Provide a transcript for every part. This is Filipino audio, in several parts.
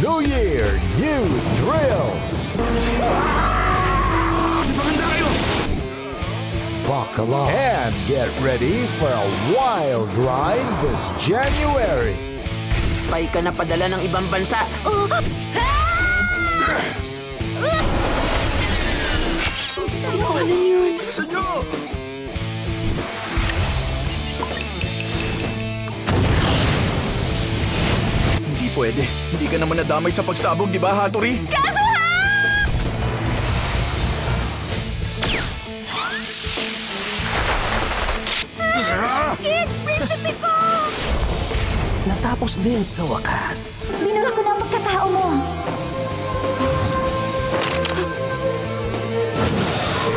New Year, new thrills! Buckle up and get ready for a wild ride this January. Spy ka na padala ng ibang bansa. Sinungaling yun. Hindi pwede. Hindi ka naman nadamay sa pagsabog, di ba, Hattori? Natapos din sa wakas. Binura ko na ang pagkatao mo.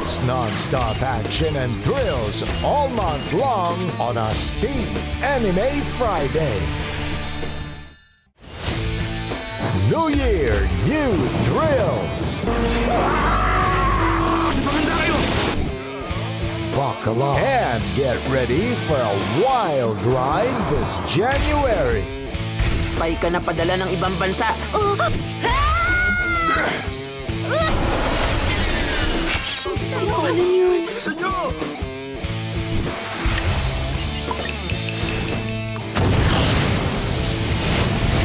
It's non-stop action and thrills all month long on a Steam Anime Friday. New Year, new thrills! Buckle up and get ready for a wild ride this January. Spy ka na padala ng ibang bansa. Sinungaling yun.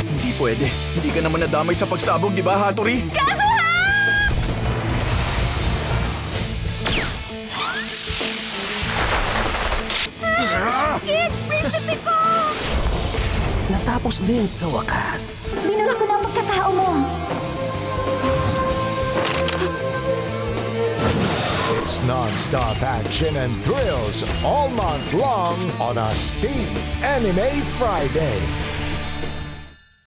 Hindi pwede. Hindi ka naman nadamay sa pagsabog, di ba, Hattori? Natapos din sa wakas. Binura ko na ang pagkatao mo. It's non-stop action and thrills all month long on a Steam Anime Friday.